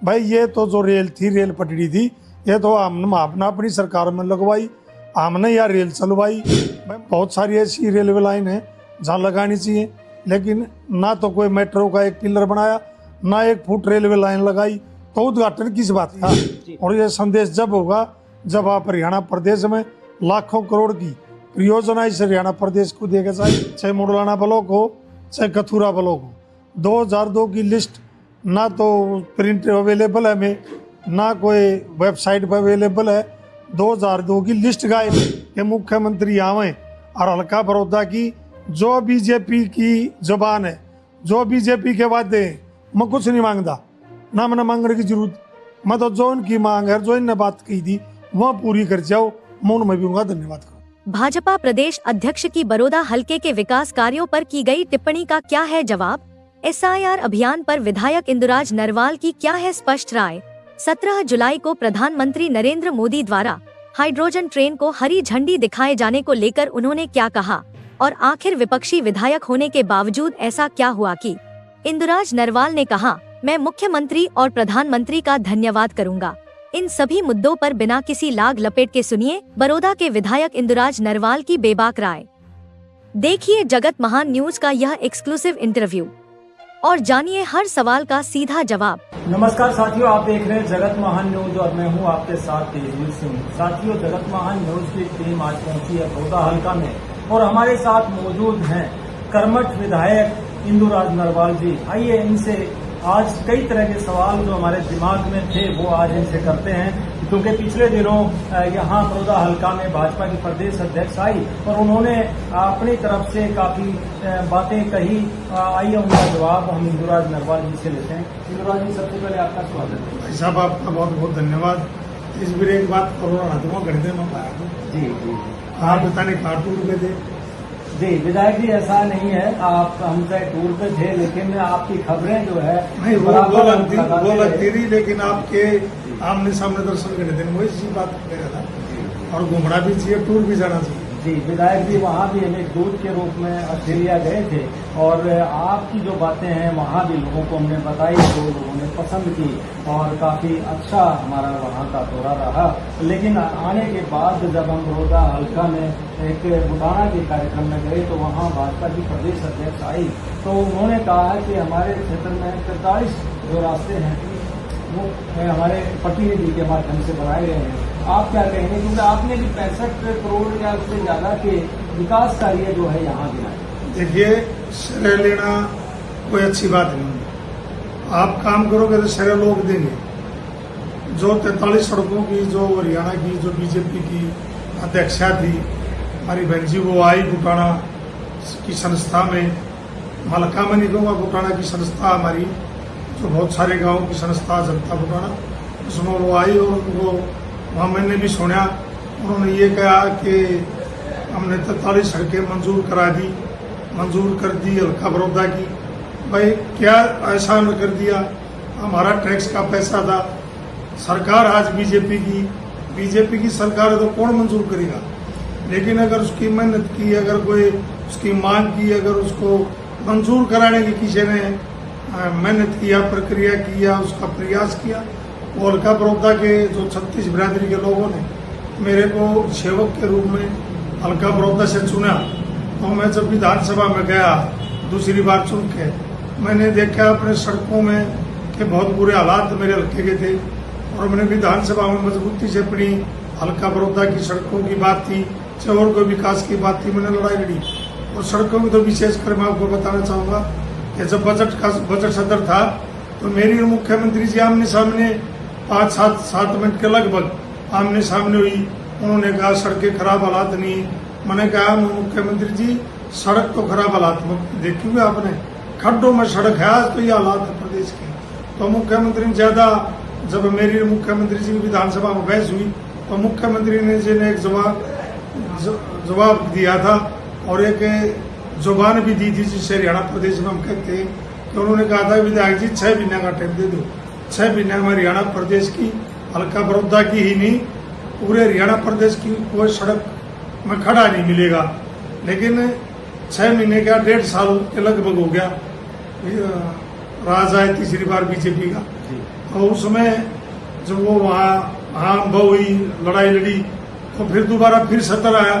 भाई ये तो जो रेल थी, रेल पटड़ी थी, ये तो हमने अपनी सरकार में लगवाई, हमने यार रेल चलवाई। बहुत सारी ऐसी रेलवे लाइन है जहाँ लगानी चाहिए, लेकिन ना तो कोई मेट्रो का एक पिलर बनाया, ना एक फुट रेलवे लाइन लगाई, तो उद्घाटन किस बात का। और ये संदेश जब होगा जब आप हरियाणा प्रदेश में लाखों करोड़ की परियोजना इस हरियाणा प्रदेश को देगा, चाहे मुडलाना ब्लॉक हो चाहे कथुरा ब्लॉक हो। 2002 की लिस्ट ना तो प्रिंट अवेलेबल है में, ना कोई वेबसाइट पर अवेलेबल है। 2002 की लिस्ट गायब के मुख्यमंत्री आवे और हल्का बड़ौदा की जो बीजेपी की जुबान है, जो बीजेपी के वादे हैं, मैं कुछ नहीं मांगता, ना मैंने मांगने की जरूरत। मैं तो जो इनकी मांग है, जो इनने बात कही थी वह पूरी कर जाओ, मैं उनमें भी उनका धन्यवाद करूँ। भाजपा प्रदेश अध्यक्ष की बड़ौदा हलके के विकास कार्यों पर की गई टिप्पणी का क्या है जवाब? SIR अभियान पर विधायक इंदुराज नरवाल की क्या है स्पष्ट राय? 17 जुलाई को प्रधानमंत्री नरेंद्र मोदी द्वारा हाइड्रोजन ट्रेन को हरी झंडी दिखाए जाने को लेकर उन्होंने क्या कहा, और आखिर विपक्षी विधायक होने के बावजूद ऐसा क्या हुआ कि इंदुराज नरवाल ने कहा, मैं मुख्यमंत्री और प्रधानमंत्री का धन्यवाद करूंगा। इन सभी मुद्दों पर बिना किसी लाग लपेट के सुनिए बड़ौदा के विधायक इंदुराज नरवाल की बेबाक राय। देखिए जगत महान न्यूज का यह एक्सक्लूसिव इंटरव्यू और जानिए हर सवाल का सीधा जवाब। नमस्कार साथियों, आप देख रहे हैं जगत महान न्यूज और मैं हूं आपके साथ तेजवीर सिंह। साथियों, जगत महान न्यूज की टीम आज पहुंची है बड़ौदा हल्का में और हमारे साथ मौजूद हैं कर्मठ विधायक इंदुराज नरवाल जी। आइए इनसे आज कई तरह के सवाल जो हमारे दिमाग में थे वो आज इनसे करते हैं, क्योंकि पिछले दिनों यहाँ बड़ौदा हल्का में भाजपा की प्रदेश अध्यक्ष आई और उन्होंने अपनी तरफ से काफी बातें कही। आइए उनका जवाब हम इंदुराज नरवाल जी से लेते हैं। इंदुराज जी, सबसे पहले आपका स्वागत है। भाई साहब, आपका बहुत बहुत धन्यवाद। इस बार एक बात कोरोना तो गणित में पाया था जी जी, आप बताने कहाँ टूर में थे? जी विधायक जी, ऐसा नहीं है, आप हमसे टूर पे थे, लेकिन आपकी खबरें जो है नहीं वो लगती थी, लेकिन आपके आमने सामने दर्शन करने थे, वही सी बात कर रहा था। और घूमना भी चाहिए, टूर भी जाना चाहिए। जी विधायक जी, वहाँ भी हम एक दूत के रूप में ऑस्ट्रेलिया गए थे और आपकी जो बातें हैं वहाँ भी लोगों को हमने बताई, तो लोगों ने पसंद की और काफी अच्छा हमारा वहाँ का दौरा रहा। लेकिन आने के बाद जब हम बड़ौदा हल्का में एक बुटाना के कार्यक्रम में गए तो वहाँ भाजपा की प्रदेश अध्यक्ष आई, तो उन्होंने कहा कि हमारे क्षेत्र में 43 जो रास्ते हैं वो हमारे प्रतिनिधि के माध्यम से बनाए गए हैं। आप क्या कहेंगे, क्योंकि आपने भी 65 करोड़ या उससे ज्यादा के विकास कार्य जो है यहाँ गिनाए? देखिए, श्रेय लेना कोई अच्छी बात नहीं। आप काम करोगे तो श्रेय लोग देंगे। जो 43 सड़कों की जो हरियाणा की जो बीजेपी की अध्यक्षा थी हमारी बहन जी, वो आई बुटाना की संस्था में, मलका में नहीं कहूँगा, बुटाना की संस्था हमारी जो बहुत सारे गाँव की संस्था जनता बुटाना, उसमें वो आई और उनको वहाँ मैंने भी सुना। उन्होंने ये कहा कि हमने 43 सड़कें मंजूर कर दी हल्का बड़ौदा की। भाई क्या ऐसा न कर दिया, हमारा टैक्स का पैसा था। सरकार आज बीजेपी की सरकार है तो कौन मंजूर करेगा? लेकिन अगर उसकी मेहनत की, अगर कोई उसकी मांग की, अगर उसको मंजूर कराने की किसी ने मेहनत किया, प्रक्रिया किया, उसका प्रयास किया, और हल्का बड़ौदा के जो 36 बिरादरी के लोगों ने मेरे को सेवक के रूप में हल्का बड़ौदा से चुना। तो मैं जब विधानसभा में गया दूसरी बार चुन के, मैंने देखा अपने सड़कों में कि बहुत बुरे हालात मेरे हल्के के थे और मैंने विधानसभा में मजबूती से अपनी हल्का बड़ौदा की सड़कों की बात थी, चाहे और कोई विकास की बात थी, मैंने लड़ाई लड़ी। और सड़कों में तो विशेषकर मैं आपको बताना चाहूँगा कि जब बजट सदर था तो मेरी मुख्यमंत्री जी आमने सामने 5-7 मिनट के लगभग आमने सामने हुई। उन्होंने कहा सड़कें खराब हालात नहीं। मैंने कहा मुख्यमंत्री जी, सड़क तो खराब हालात में देखी हुई आपने, खड्डों में सड़क है आज, तो ये हालात है प्रदेश के। तो मुख्यमंत्री ने ज्यादा, जब मेरी मुख्यमंत्री जी की विधानसभा में बहस हुई तो मुख्यमंत्री ने जी ने एक जवाब दिया था और एक जुबान भी दी थी, जिससे हरियाणा प्रदेश में हम कहते हैं कि उन्होंने कहा था विधायक जी 6 महीने का टाइम दे दो। 6 महीने में हरियाणा प्रदेश की, हल्का बड़ौदा की ही नहीं, पूरे हरियाणा प्रदेश की कोई सड़क में खड़ा नहीं मिलेगा। लेकिन 6 महीने का 1.5 साल के लगभग हो गया राज आए तीसरी बार बीजेपी का। जी। तो उसमें जब वो वहाँ हाँ बहु हुई, लड़ाई लड़ी, तो फिर दोबारा फिर सत्तर आया।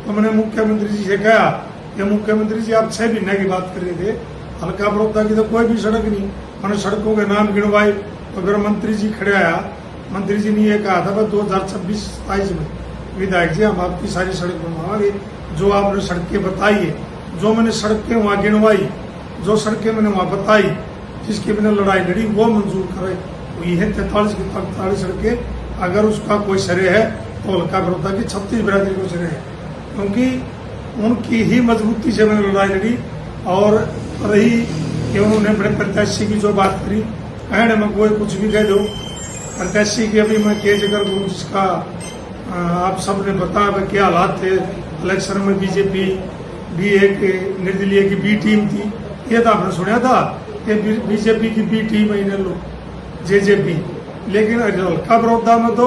तो मैंने मुख्यमंत्री जी से कहा कि मुख्यमंत्री जी आप 6 महीने की बात कर रहे थे, हल्का बड़ौदा की तो कोई भी सड़क नहीं। मैंने सड़कों के नाम गिनवाए। तो फिर मंत्री जी खड़े आया, मंत्री जी ने ये कहा था भाई 2026-27 में विधायक जी हम आपकी सारी सड़क बनवाएंगे, जो आपने सड़कें बताई है, जो मैंने सड़कें वहाँ गिनवाई, जो सड़कें मैंने वहाँ बताई, जिसकी मैंने लड़ाई लड़ी, वो मंजूर करे। वही है 43 की 43 सड़कें। अगर उसका कोई श्रेय है तो हल्का बड़ौदा की 36 बिरादरी को श्रेय है, क्योंकि उनकी ही मजबूती से मैंने लड़ाई लड़ी। और रही कि उन्होंने अपने प्रत्याशी की जो बात करी, कहने में कोई कुछ भी कह दो, प्रत्याशी की अभी मैं के जिक्र करूँ जिसका आप सब ने बताया क्या हालात थे इलेक्शन में। बीजेपी भी एक निर्दलीय की बी टीम थी, ये तो आपने सुना था कि बीजेपी की बी टीम है इन लोग जेजेपी। लेकिन हल्का बड़ौदा में तो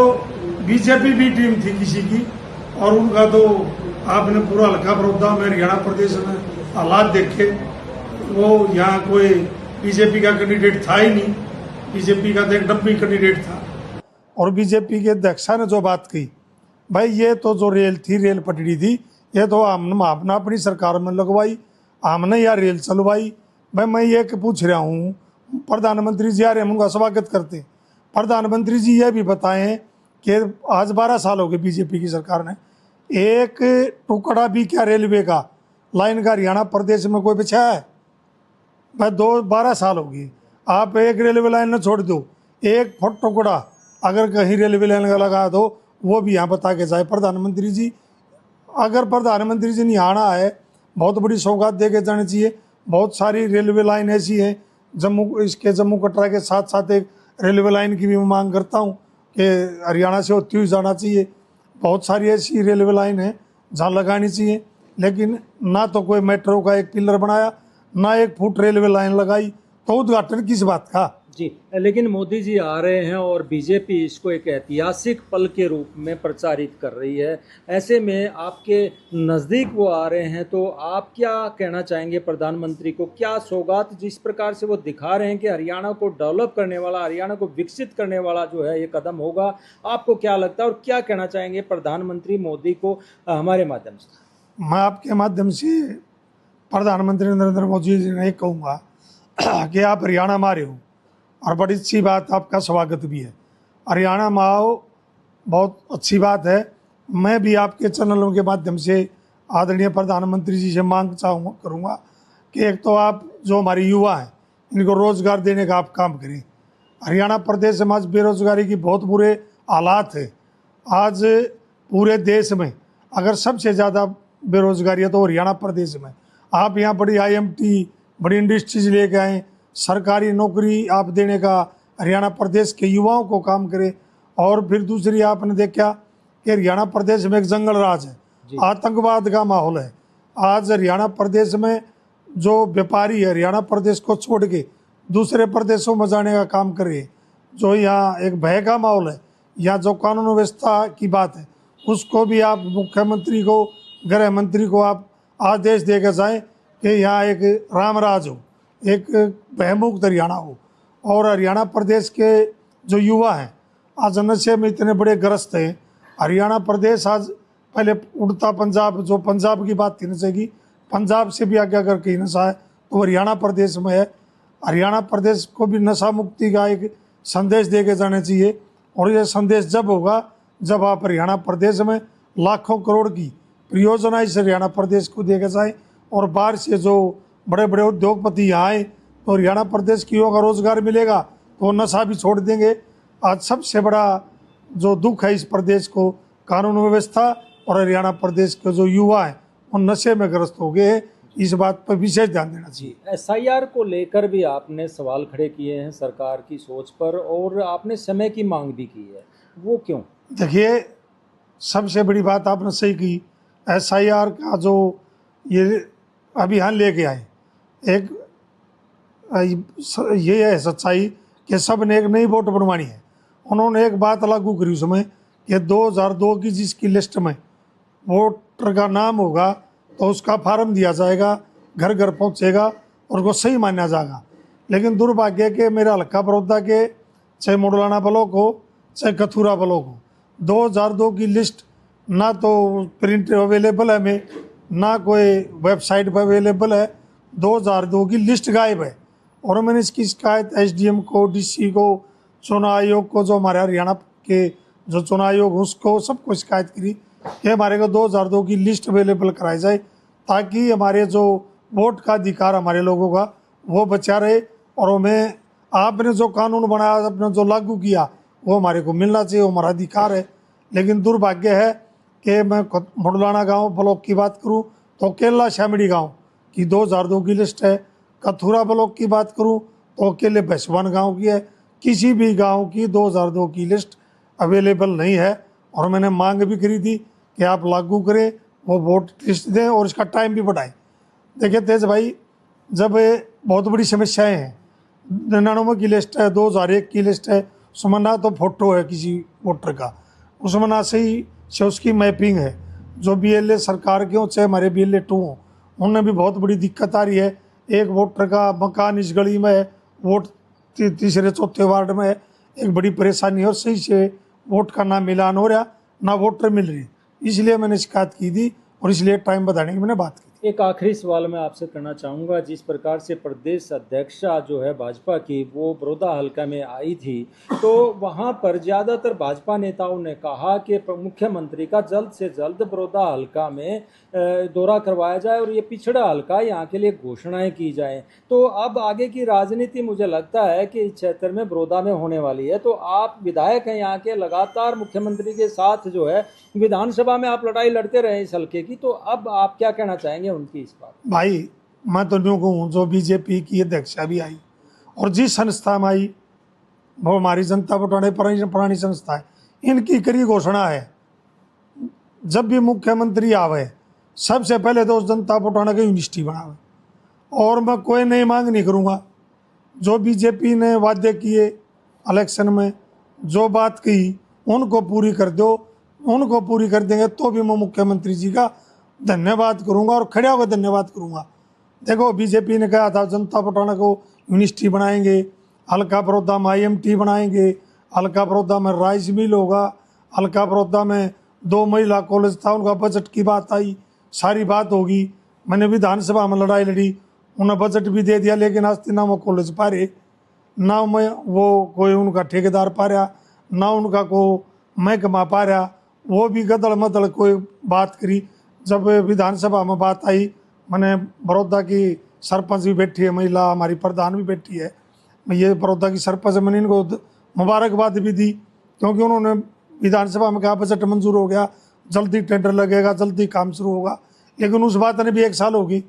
बीजेपी बी टीम थी किसी की, और उनका तो आपने पूरा हल्का बड़ौदा में हरियाणा प्रदेश में हालात देखे। वो यहाँ कोई बीजेपी का कैंडिडेट था ही नहीं, बीजेपी का तो एक डब्बी कैंडिडेट था। और बीजेपी के अध्यक्षा ने जो बात कही, भाई ये तो जो रेल थी, रेल पटड़ी थी, ये तो हमने अपनी सरकार में लगवाई, हमने यह रेल चलवाई। भाई मैं ये पूछ रहा हूँ, प्रधानमंत्री जी आ रहे हैं, हम उनका स्वागत करते। प्रधानमंत्री जी ये भी बताएं कि आज 12 साल हो गए बीजेपी की सरकार ने, एक टुकड़ा भी क्या रेलवे का लाइन का हरियाणा प्रदेश में कोई बिछाया है? भाई 12 साल हो गए, आप एक रेलवे लाइन न छोड़ दो, एक फुट टुकड़ा अगर कहीं रेलवे लाइन का लगा दो, वो भी यहाँ बता के जाए प्रधानमंत्री जी। अगर प्रधानमंत्री जी नहीं आना है, बहुत बड़ी सौगात दे के जानी चाहिए। बहुत सारी रेलवे लाइन ऐसी है, जम्मू कटरा के साथ साथ एक रेलवे लाइन की भी मैं मांग करता हूँ कि हरियाणा से होती हुई जाना चाहिए। बहुत सारी ऐसी रेलवे लाइन है जहाँ लगानी चाहिए, लेकिन ना तो कोई मेट्रो का एक पिलर बनाया, ना एक फुट रेलवे लाइन लगाई, तो उद्घाटन किस बात का? जी, लेकिन मोदी जी आ रहे हैं और बीजेपी इसको एक ऐतिहासिक पल के रूप में प्रचारित कर रही है। ऐसे में आपके नज़दीक वो आ रहे हैं, तो आप क्या कहना चाहेंगे प्रधानमंत्री को? क्या सौगात जिस प्रकार से वो दिखा रहे हैं कि हरियाणा को डेवलप करने वाला, हरियाणा को विकसित करने वाला जो है ये कदम होगा, आपको क्या लगता है और क्या कहना चाहेंगे प्रधानमंत्री मोदी को हमारे माध्यम से? मैं आपके माध्यम से प्रधानमंत्री नरेंद्र मोदी जी ने कहूँगा कि आप हरियाणा में आ रहे हो, और बड़ी अच्छी बात, आपका स्वागत भी है। हरियाणा में आओ, बहुत अच्छी बात है। मैं भी आपके चैनलों के माध्यम से आदरणीय प्रधानमंत्री जी से मांग करूँगा कि एक तो आप जो हमारे युवा हैं, इनको रोज़गार देने का आप काम करें। हरियाणा प्रदेश में आज बेरोजगारी की बहुत बुरे हालात है। आज पूरे देश में अगर सबसे ज़्यादा बेरोजगारी है तो हरियाणा प्रदेश में। आप यहाँ बड़ी IMT, बड़ी इंडस्ट्रीज लेके आएँ, सरकारी नौकरी आप देने का हरियाणा प्रदेश के युवाओं को काम करें। और फिर दूसरी आपने देखा कि हरियाणा प्रदेश में एक जंगल राज है, आतंकवाद का माहौल है। आज हरियाणा प्रदेश में जो व्यापारी है हरियाणा प्रदेश को छोड़ के दूसरे प्रदेशों में जाने का काम कर रहे हैं, जो यहाँ एक भय का माहौल है, या जो कानून व्यवस्था की बात है, उसको भी आप मुख्यमंत्री को, गृह मंत्री को आप आदेश देकर जाएँ कि यहाँ एक राम राज हो, एक भयमुक्त हरियाणा हो। और हरियाणा प्रदेश के जो युवा हैं आज नशे में इतने बड़े ग्रस्त हैं। हरियाणा प्रदेश आज पहले उड़ता पंजाब, जो पंजाब की बात थी नशे की, पंजाब से भी आगे अगर कहीं नशा है तो हरियाणा प्रदेश में है। हरियाणा प्रदेश को भी नशा मुक्ति का एक संदेश दे के जाना चाहिए। और ये संदेश जब होगा जब आप हरियाणा प्रदेश में लाखों करोड़ की परियोजना इस हरियाणा प्रदेश को दे के जाए, और बाहर से जो बड़े बड़े उद्योगपति यहाँ आए तो हरियाणा प्रदेश की युवाओं का रोजगार मिलेगा, तो वो नशा भी छोड़ देंगे। आज सबसे बड़ा जो दुख है इस प्रदेश को, कानून व्यवस्था और हरियाणा प्रदेश के जो युवा हैं वो नशे में ग्रस्त हो गए हैं। इस बात पर विशेष ध्यान देना चाहिए। SIR को लेकर भी आपने सवाल खड़े किए हैं सरकार की सोच पर, और आपने समय की मांग भी की है, वो क्यों? देखिए, सबसे बड़ी बात आपने सही की, SIR का जो ये अभियान लेके आए, एक ये है सच्चाई कि सब ने एक नई वोट बनवानी है। उन्होंने एक बात लागू करी उसमें कि 2002 की जिसकी लिस्ट में वोटर का नाम होगा तो उसका फार्म दिया जाएगा, घर घर पहुंचेगा और वो सही माना जाएगा। लेकिन दुर्भाग्य के मेरा हल्का बड़ौदा के चाहे मुडलाना ब्लॉक हो चाहे कथुरा ब्लॉक हो, 2002 की लिस्ट ना तो प्रिंट अवेलेबल है में, ना कोई वेबसाइट पर अवेलेबल है। 2002 की लिस्ट गायब है। और मैंने इसकी शिकायत एसडीएम को, डीसी को, चुनाव आयोग को, जो हमारे हरियाणा के जो चुनाव आयोग उसको सबको शिकायत करी कि हमारे को 2002 की लिस्ट अवेलेबल कराई जाए, ताकि हमारे जो वोट का अधिकार हमारे लोगों का वो बचा रहे। और हमें आपने जो कानून बनाया, आपने जो लागू किया, वो हमारे को मिलना चाहिए, वो हमारा अधिकार है। लेकिन दुर्भाग्य है कि मैं मुडलाना गांव ब्लॉक की बात करूं तो केला शामड़ी गांव की 2002 की लिस्ट है। कथुरा ब्लॉक की बात करूं तो अकेले भैसवान गांव की है। किसी भी गांव की 2002 की लिस्ट अवेलेबल नहीं है। और मैंने मांग भी करी थी कि आप लागू करें, वो वोट लिस्ट दें और इसका टाइम भी बढ़ाएं। देखिए तेज भाई, जब बहुत बड़ी समस्याएं हैं, 99 की लिस्ट है, 2001 की लिस्ट है, उसमें ना तो फोटो है किसी वोटर का, उसमें ना सही से उसकी मैपिंग है। जो BLA सरकार के हो चाहे हमारे BLA 2 हों, उनमें भी बहुत बड़ी दिक्कत आ रही है। एक वोटर का मकान इस गली में है, वोट तीसरे चौथे वार्ड में है, एक बड़ी परेशानी है। और सही से वोट का ना मिलान हो रहा, ना वोटर मिल रही। इसलिए मैंने शिकायत की थी और इसलिए टाइम बताने की मैंने बात की। एक आखिरी सवाल मैं आपसे करना चाहूँगा। जिस प्रकार से प्रदेश अध्यक्षा जो है भाजपा की, वो बड़ौदा हल्का में आई थी, तो वहाँ पर ज़्यादातर भाजपा नेताओं ने कहा कि मुख्यमंत्री का जल्द से जल्द बड़ौदा हल्का में दौरा करवाया जाए और ये पिछड़ा हल्का, यहाँ के लिए घोषणाएं की जाएं। तो अब आगे की राजनीति मुझे लगता है कि इस क्षेत्र में बड़ौदा में होने वाली है। तो आप विधायक हैं यहाँ के, लगातार मुख्यमंत्री के साथ जो है विधानसभा में आप लड़ाई लड़ते रहे इस हल्के की, तो अब आप क्या कहना चाहेंगे उनकी इस बात? भाई मैं तो न्यू कहूँ, जो बीजेपी की अध्यक्षा भी आई और जिस संस्था में आई वो हमारी जनता पार्टी पुरानी संस्था है, इनकी करी घोषणा है जब भी मुख्यमंत्री आवे सबसे पहले तो उस जनता पार्टी की यूनिवर्सिटी बनावे। और मैं कोई नई मांग नहीं करूँगा। जो बीजेपी ने वादे किए इलेक्शन में, जो बात कही, उनको पूरी कर दो, उनको पूरी कर देंगे तो भी मैं मुख्यमंत्री जी का धन्यवाद करूंगा और खड़े होकर धन्यवाद करूंगा। देखो बीजेपी ने कहा था जनता पार्टी को यूनिवर्सिटी बनाएंगे, हल्का बड़ौदा में IMT बनाएंगे, हल्का बड़ौदा में राइस मिल होगा, हल्का बड़ौदा में 2 महिला कॉलेज था, उनका बजट की बात आई, सारी बात होगी। मैंने विधानसभा में लड़ाई लड़ी, उन्हें बजट भी दे दिया, लेकिन आज ना वो कॉलेज पा रहे, ना मैं वो कोई उनका ठेकेदार पा रहा, ना उनका को महकमा पा रहा। वो भी गदड़ मदड़ कोई बात करी। जब विधानसभा में बात आई, मैंने बड़ौदा की सरपंच भी बैठी है महिला, हमारी प्रधान भी बैठी है, मैं ये बड़ौदा की सरपंच, मैंने इनको मुबारकबाद भी दी, क्योंकि उन्होंने विधानसभा में कहा बजट मंजूर हो गया, जल्दी टेंडर लगेगा, जल्दी काम शुरू होगा। लेकिन उस बात ने भी 1 साल होगी।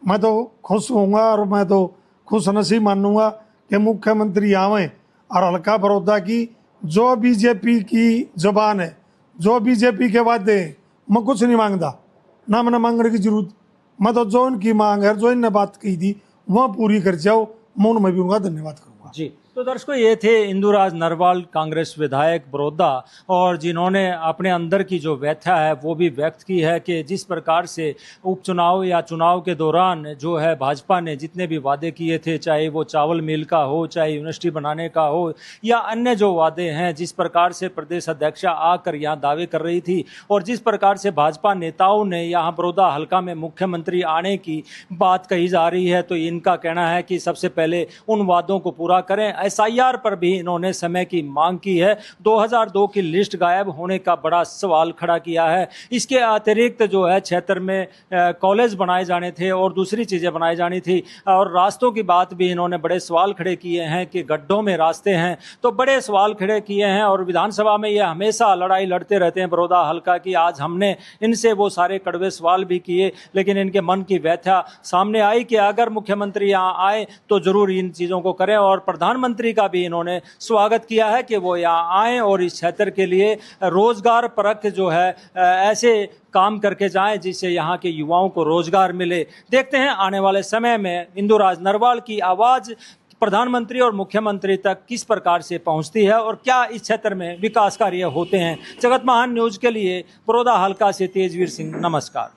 मैं तो खुश होऊंगा और मैं तो खुश नसीब मानूंगा कि मुख्यमंत्री आवें और हल्का बड़ौदा की जो बीजेपी की जबान है, जो बीजेपी के वादे हैं, मैं कुछ नहीं मांगता, ना मैंने मांगने की जरूरत। मैं तो जो इनकी मांग है, जो इनने बात की थी, वह पूरी कर जाओ, मैं उनमें भी उनका धन्यवाद करूँगा। जी, तो दर्शकों, ये थे इंदुराज नरवाल, कांग्रेस विधायक बड़ौदा, और जिन्होंने अपने अंदर की जो व्यथा है वो भी व्यक्त की है कि जिस प्रकार से उपचुनाव या चुनाव के दौरान जो है भाजपा ने जितने भी वादे किए थे, चाहे वो चावल मिल का हो, चाहे यूनिवर्सिटी बनाने का हो, या अन्य जो वादे हैं, जिस प्रकार से प्रदेश अध्यक्षा आकर यहाँ दावे कर रही थी और जिस प्रकार से भाजपा नेताओं ने यहाँ बड़ौदा हल्का में मुख्यमंत्री आने की बात कही जा रही है, तो इनका कहना है कि सबसे पहले उन वादों को पूरा करें। SIR पर भी इन्होंने समय की मांग की है। 2002 की लिस्ट गायब होने का बड़ा सवाल खड़ा किया है। इसके अतिरिक्त जो है क्षेत्र में कॉलेज बनाए जाने थे और दूसरी चीज़ें बनाई जानी थी, और रास्तों की बात भी इन्होंने बड़े सवाल खड़े किए हैं कि गड्ढों में रास्ते हैं, तो बड़े सवाल खड़े किए हैं। और विधानसभा में ये हमेशा लड़ाई लड़ते रहते हैं बड़ौदा हल्का की। आज हमने इनसे वो सारे कड़वे सवाल भी किए, लेकिन इनके मन की व्यथा सामने आई कि अगर मुख्यमंत्री यहाँ आए तो जरूर इन चीज़ों को करें। और प्रधानमंत्री का भी इन्होंने स्वागत किया है कि वो यहाँ आए और इस क्षेत्र के लिए रोजगार परक जो है ऐसे काम करके जाएं जिससे यहाँ के युवाओं को रोजगार मिले। देखते हैं आने वाले समय में इंदुराज नरवाल की आवाज प्रधानमंत्री और मुख्यमंत्री तक किस प्रकार से पहुंचती है और क्या इस क्षेत्र में विकास कार्य होते हैं। जगत महान न्यूज के लिए बड़ौदा हल्का से तेजवीर सिंह, नमस्कार।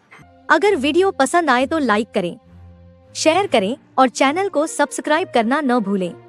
अगर वीडियो पसंद आए तो लाइक करें, शेयर करें और चैनल को सब्सक्राइब करना न भूलें।